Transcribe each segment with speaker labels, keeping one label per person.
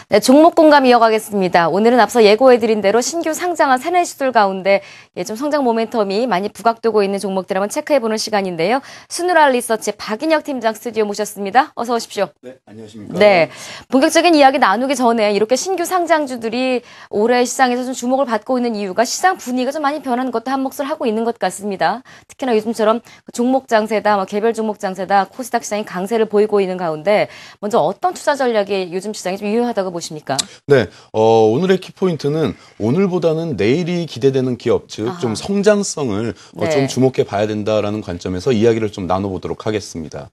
Speaker 1: 네, 종목 공감 이어가겠습니다. 오늘은 앞서 예고해드린 대로 신규 상장한 세네시들 가운데 좀 성장 모멘텀이 많이 부각되고 있는 종목들 한번 체크해보는 시간인데요. 스누랄 리서치 박인혁 팀장 스튜디오 모셨습니다. 어서 오십시오.
Speaker 2: 네, 안녕하십니까.
Speaker 1: 네, 본격적인 이야기 나누기 전에 이렇게 신규 상장주들이 올해 시장에서 좀 주목을 받고 있는 이유가 시장 분위기가 좀 많이 변하는 것도 한 몫을 하고 있는 것 같습니다. 특히나 요즘처럼 종목 장세다, 개별 종목 장세다, 코스닥 시장이 강세를 보이고 있는 가운데 먼저 어떤 투자 전략이 요즘 시장이 좀 유효하다고 보십니까?
Speaker 2: 네, 오늘의 키포인트는 오늘보다는 내일이 기대되는 기업, 즉 좀 성장성을
Speaker 1: 네.
Speaker 2: 좀 주목해 봐야 된다라는 관점에서 이야기를 좀 나눠보도록 하겠습니다.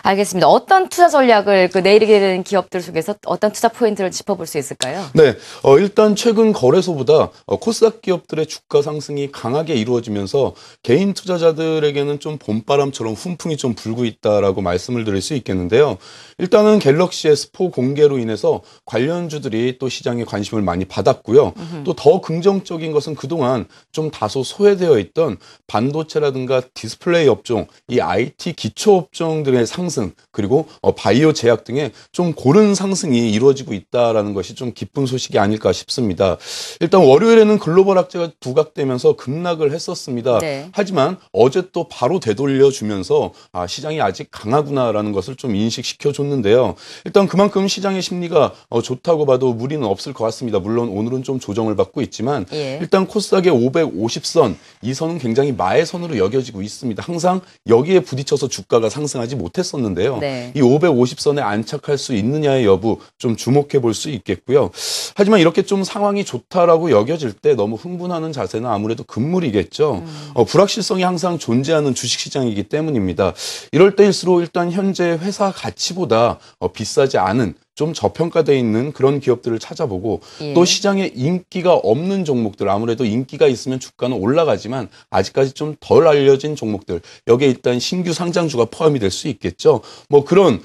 Speaker 1: 알겠습니다. 어떤 투자 전략을 내일이 기대되는 기업들 속에서 어떤 투자 포인트를 짚어볼 수 있을까요?
Speaker 2: 네, 일단 최근 거래소보다 코스닥 기업들의 주가 상승이 강하게 이루어지면서 개인 투자자들에게는 좀 봄바람처럼 훈풍이 좀 불고 있다라고 말씀을 드릴 수 있겠는데요. 일단은 갤럭시 S4 공개로 인해서 관련주들이 또 시장에 관심을 많이 받았고요. 또 더 긍정적인 것은 그동안 좀 다소 소외되어 있던 반도체라든가 디스플레이 업종, 이 IT 기초 업종들의 상승, 그리고 바이오 제약 등의 좀 고른 상승이 이루어지고 있다라는 것이 좀 기쁜 소식이 아닐까 싶습니다. 일단 월요일에는 글로벌 악재가 부각되면서 급락을 했었습니다.
Speaker 1: 네.
Speaker 2: 하지만 어제 또 바로 되돌려주면서 시장이 아직 강하구나라는 것을 좀 인식시켜줬는데요. 일단 그만큼 시장의 심리가 좋다고 봐도 무리는 없을 것 같습니다. 물론 오늘은 좀 조정을 받고 있지만 일단 코스닥의 550선, 이 선은 굉장히 마의 선으로 여겨지고 있습니다. 항상 여기에 부딪혀서 주가가 상승하지 못했었는데요.
Speaker 1: 네.
Speaker 2: 이 550선에 안착할 수 있느냐의 여부 좀 주목해 볼 수 있겠고요. 하지만 이렇게 좀 상황이 좋다라고 여겨질 때 너무 흥분하는 자세는 아무래도 금물이겠죠. 불확실성이 항상 존재하는 주식시장이기 때문입니다. 이럴 때일수록 일단 현재 회사 가치보다 비싸지 않은 좀 저평가되어 있는 그런 기업들을 찾아보고 또 시장에 인기가 없는 종목들, 아무래도 인기가 있으면 주가는 올라가지만 아직까지 좀 덜 알려진 종목들, 여기에 일단 신규 상장주가 포함이 될 수 있겠죠. 뭐 그런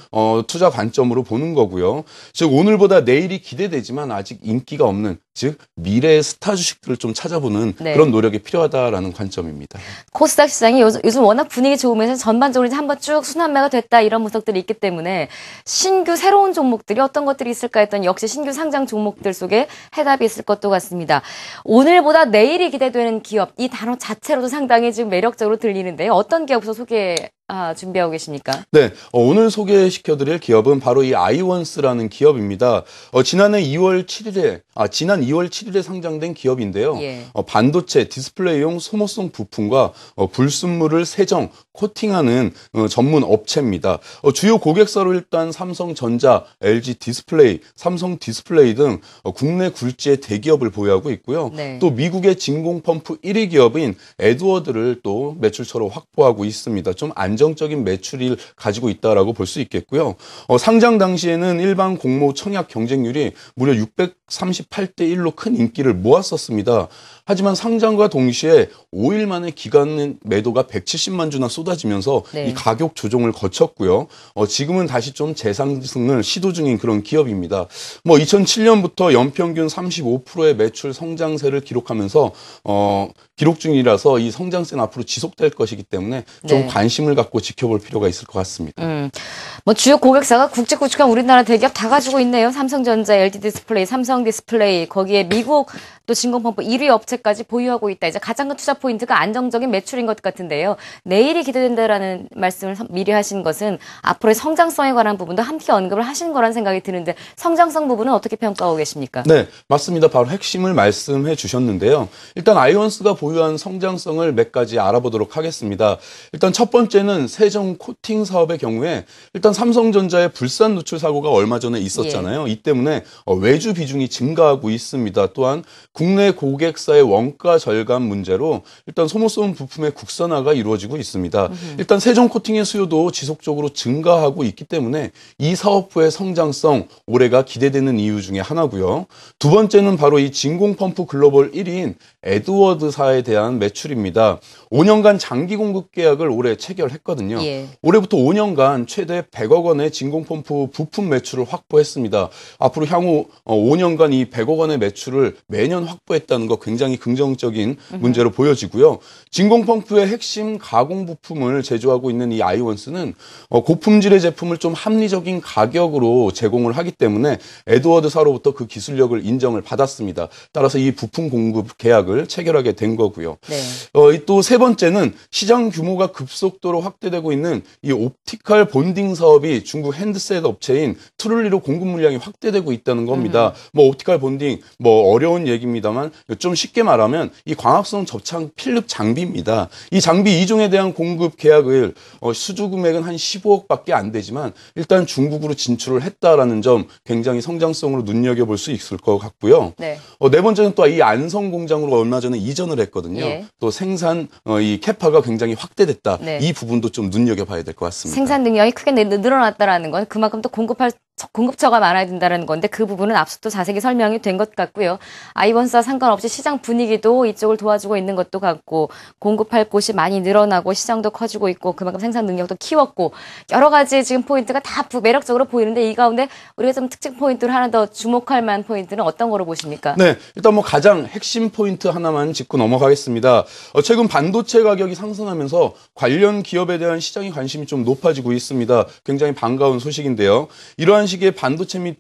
Speaker 2: 투자 관점으로 보는 거고요. 즉 오늘보다 내일이 기대되지만 아직 인기가 없는, 즉 미래의 스타 주식들을 좀 찾아보는 그런 노력이 필요하다라는 관점입니다.
Speaker 1: 코스닥 시장이 요즘 워낙 분위기 좋으면서 전반적으로 이제 한번 쭉 순환매가 됐다 이런 분석들이 있기 때문에 신규 새로운 종목들이 어떤 것들이 있을까 했더니 역시 신규 상장 종목들 속에 해답이 있을 것도 같습니다. 오늘보다 내일이 기대되는 기업, 이 단어 자체로도 상당히 지금 매력적으로 들리는데요. 어떤 기업부터 준비하고 계십니까?
Speaker 2: 네, 오늘 소개시켜드릴 기업은 바로 이 아이원스라는 기업입니다. 지난 2월 7일에 상장된 기업인데요. 반도체, 디스플레이용 소모성 부품과 불순물을 세정, 코팅하는 전문 업체입니다. 주요 고객사로 일단 삼성전자, LG 디스플레이, 삼성 디스플레이 등 국내 굴지의 대기업을 보유하고 있고요. 또 미국의 진공 펌프 1위 기업인 에드워드를 또 매출처로 확보하고 있습니다. 좀 안정적인 매출을 가지고 있다라고 볼 수 있겠고요. 상장 당시에는 일반 공모 청약 경쟁률이 무려 638대 1로 큰 인기를 모았었습니다. 하지만 상장과 동시에 5일 만에 기간 매도가 170만 주나 쏟아지면서 이 가격 조정을 거쳤고요. 지금은 다시 좀 재상승을 시도 중인 그런 기업입니다. 2007년부터 연평균 35%의 매출 성장세를 기록하면서 기록 중이라서 이 성장세는 앞으로 지속될 것이기 때문에 좀 관심을 갖고 지켜볼 필요가 있을 것 같습니다.
Speaker 1: 주요 고객사가 굵직굵직한 우리나라 대기업 다 가지고 있네요. 삼성전자, LG 디스플레이, 삼성 디스플레이, 거기에 미국 또 진공펌프 1위 업체까지 보유하고 있다. 이제 가장 큰 투자 포인트가 안정적인 매출인 것 같은데요. 내일이 기대된다라는 말씀을 미리 하신 것은 앞으로의 성장성에 관한 부분도 함께 언급을 하신 거라는 생각이 드는데 성장성 부분은 어떻게 평가하고 계십니까?
Speaker 2: 네, 맞습니다. 바로 핵심을 말씀해 주셨는데요. 일단 아이원스가 보유한 성장성을 몇 가지 알아보도록 하겠습니다. 일단 첫 번째는 세정 코팅 사업의 경우에 일단 삼성전자의 불산 누출 사고가 얼마 전에 있었잖아요. 이 때문에 외주 비중이 증가하고 있습니다. 또한 국내 고객사의 원가 절감 문제로 일단 소모성 부품의 국산화가 이루어지고 있습니다. 일단 세정 코팅의 수요도 지속적으로 증가하고 있기 때문에 이 사업부의 성장성 올해가 기대되는 이유 중에 하나고요. 두 번째는 바로 이 진공 펌프 글로벌 1위인 에드워드사에 대한 매출입니다. 5년간 장기 공급 계약을 올해 체결했거든요. 올해부터 5년간 최대 100억 원의 진공 펌프 부품 매출을 확보했습니다. 앞으로 향후 5년간 이 100억 원의 매출을 매년 수주만 확보했다는 거 굉장히 긍정적인 문제로 보여지고요. 진공펌프의 핵심 가공 부품을 제조하고 있는 이 아이원스는 고품질의 제품을 좀 합리적인 가격으로 제공을 하기 때문에 에드워드사로부터 그 기술력을 인정을 받았습니다. 따라서 이 부품 공급 계약을 체결하게 된 거고요. 네. 또 세 번째는 시장 규모가 급속도로 확대되고 있는 이 옵티컬 본딩 사업이 중국 핸드셋 업체인 트룰리로 공급 물량이 확대되고 있다는 겁니다. 뭐 옵티컬 본딩 뭐 어려운 얘기입니다만 좀 쉽게 말하면 이 광합성 접착 필름 장비입니다. 이 장비 2종에 대한 공급 계약을 수주 금액은 한 15억밖에 안 되지만 일단 중국으로 진출을 했다라는 점 굉장히 성장성으로 눈여겨볼 수 있을 것 같고요. 네, 네 번째는 또 이 안성 공장으로 얼마 전에 이전을 했거든요. 예. 또 생산 이 캐파가 굉장히 확대됐다. 네. 이 부분도 좀 눈여겨봐야 될 것 같습니다.
Speaker 1: 생산 능력이 크게 늘어났다라는 건 그만큼 또 공급처가 많아야 된다는 건데 그 부분은 앞서 또 자세히 설명이 된 것 같고요. 아이원스와 상관없이 시장 분위기도 이쪽을 도와주고 있는 것도 같고 공급할 곳이 많이 늘어나고 시장도 커지고 있고 그만큼 생산 능력도 키웠고 여러 가지 지금 포인트가 다 매력적으로 보이는데 이 가운데 우리가 좀 특징 포인트를 하나 더 주목할 만한 포인트는 어떤 거로 보십니까?
Speaker 2: 네, 일단 뭐 가장 핵심 포인트 하나만 짚고 넘어가겠습니다. 최근 반도체 가격이 상승하면서 관련 기업에 대한 시장의 관심이 좀 높아지고 있습니다. 굉장히 반가운 소식인데요. 이러한 시기에 반도체 및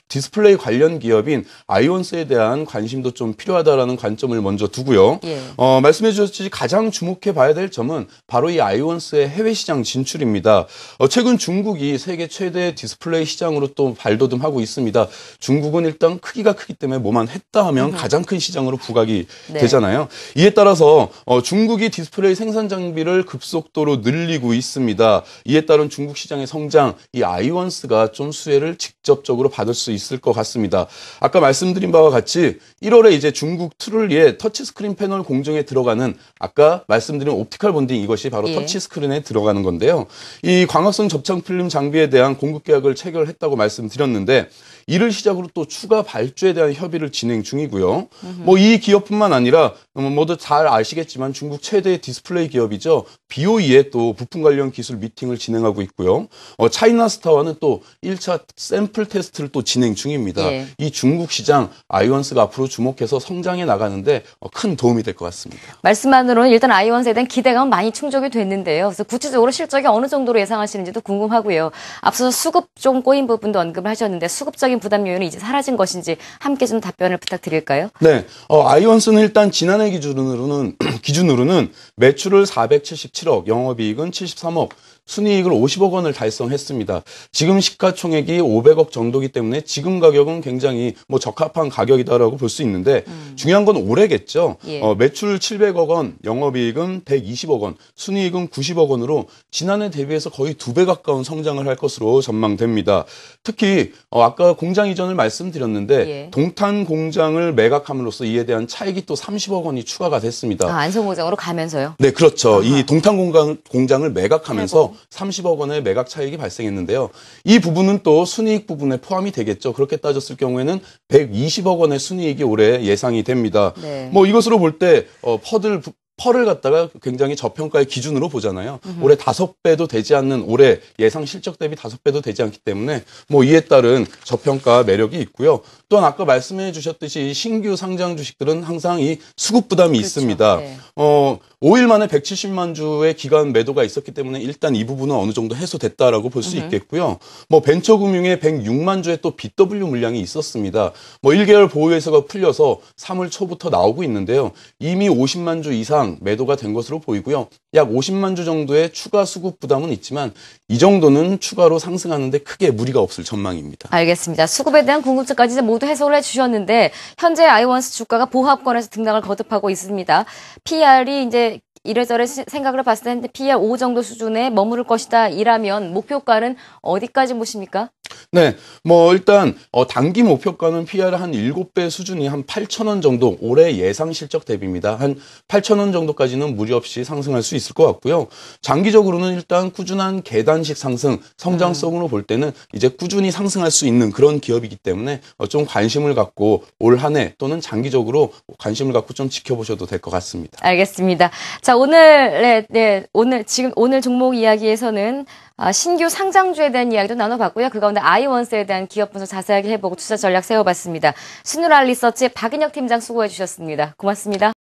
Speaker 2: 디스플레이 관련 기업인 아이원스에 대한 관심도 좀 필요하다라는 관점을 먼저 두고요. 예. 말씀해 주셨듯이 가장 주목해 봐야 될 점은 바로 이 아이원스의 해외 시장 진출입니다. 최근 중국이 세계 최대 디스플레이 시장으로 또 발돋움하고 있습니다. 중국은 일단 크기가 크기 때문에 뭐만 했다 하면 가장 큰 시장으로 부각이 네. 되잖아요. 이에 따라서 중국이 디스플레이 생산 장비를 급속도로 늘리고 있습니다. 이에 따른 중국 시장의 성장, 이 아이원스가 좀 수혜를 직접적으로 받을 수 있을 것 같습니다. 아까 말씀드린 바와 같이 1월에 이제 중국 트룰리의 터치스크린 패널 공정에 들어가는 아까 말씀드린 옵티컬 본딩 이것이 바로 예. 터치스크린에 들어가는 건데요. 이 광합성 접착 필름 장비에 대한 공급 계약을 체결했다고 말씀드렸는데 이를 시작으로 또 추가 발주에 대한 협의를 진행 중이고요. 뭐 이 기업뿐만 아니라 모두 잘 아시겠지만 중국 최대 디스플레이 기업이죠. BOE의 또 부품 관련 기술 미팅을 진행하고 있고요. 차이나스타와는 또 1차 샘플 테스트를 또 진행 중입니다. 예. 이 중국 시장 아이원스가 앞으로 주목해서 성장해 나가는데 큰 도움이 될 것 같습니다.
Speaker 1: 말씀만으로는 일단 아이원스에 대한 기대감은 많이 충족이 됐는데요. 그래서 구체적으로 실적이 어느 정도로 예상하시는지도 궁금하고요. 앞서서 수급 좀 꼬인 부분도 언급을 하셨는데 수급적인 부담 요인은 이제 사라진 것인지 함께 좀 답변을 부탁드릴까요?
Speaker 2: 네, 아이원스는 일단 지난해 기준으로는 매출을 477억, 영업이익은 73억, 순이익을 50억 원을 달성했습니다. 지금 시가총액이 500억 정도이기 때문에 지금 가격은 굉장히 뭐 적합한 가격이다라고 볼 수 있는데 중요한 건 올해겠죠. 예. 매출 700억 원, 영업이익은 120억 원, 순이익은 90억 원으로 지난해 대비해서 거의 2배 가까운 성장을 할 것으로 전망됩니다. 특히 아까 공장 이전을 말씀드렸는데 예. 동탄 공장을 매각함으로써 이에 대한 차익이 또 30억 원이 추가가 됐습니다.
Speaker 1: 안성 공장으로 가면서요?
Speaker 2: 네, 그렇죠. 아하. 이 동탄 공장을 매각하면서 30억 원의 매각 차익이 발생했는데요. 이 부분은 또 순이익 부분에 포함이 되겠죠. 그렇게 따졌을 경우에는 120억 원의 순이익이 올해 예상이 됩니다. 네. 뭐 이것으로 볼 때 펄을 갖다가 굉장히 저평가의 기준으로 보잖아요. 올해 5배도 되지 않는 올해 예상 실적 대비 5배도 되지 않기 때문에 뭐 이에 따른 저평가 매력이 있고요. 또한 아까 말씀해 주셨듯이 신규 상장 주식들은 항상 이 수급 부담이 그렇죠. 있습니다. 네. 5일 만에 170만 주의 기간 매도가 있었기 때문에 일단 이 부분은 어느 정도 해소됐다라고 볼 수 있겠고요. 뭐 벤처금융의 106만 주의 또 BW 물량이 있었습니다. 뭐 1개월 보유회사가 풀려서 3월 초부터 나오고 있는데요. 이미 50만 주 이상 매도가 된 것으로 보이고요. 약 50만 주 정도의 추가 수급 부담은 있지만 이 정도는 추가로 상승하는데 크게 무리가 없을 전망입니다.
Speaker 1: 알겠습니다. 수급에 대한 궁금증까지 이제 모두 해소를 해주셨는데 현재 아이원스 주가가 보합권에서 등락을 거듭하고 있습니다. PR이 이제 이래저래 생각을 봤을 때 PR 5 정도 수준에 머무를 것이다 이라면 목표가는 어디까지 보십니까?
Speaker 2: 네, 뭐 일단 단기 목표가는 PR 한 7배 수준이 한 8,000원 정도 올해 예상 실적 대비입니다. 한 8,000원 정도까지는 무리 없이 상승할 수 있을 것 같고요. 장기적으로는 일단 꾸준한 계단식 상승, 성장성으로 볼 때는 이제 꾸준히 상승할 수 있는 그런 기업이기 때문에 좀 관심을 갖고 올 한 해 또는 장기적으로 관심을 갖고 좀 지켜보셔도 될 것 같습니다.
Speaker 1: 알겠습니다. 자, 오늘 오늘 종목 이야기에서는 신규 상장주에 대한 이야기도 나눠봤고요. 그 가운데 아이원스에 대한 기업 분석 자세하게 해보고 투자 전략 세워봤습니다. 신우라 리서치의 박인혁 팀장 수고해 주셨습니다. 고맙습니다.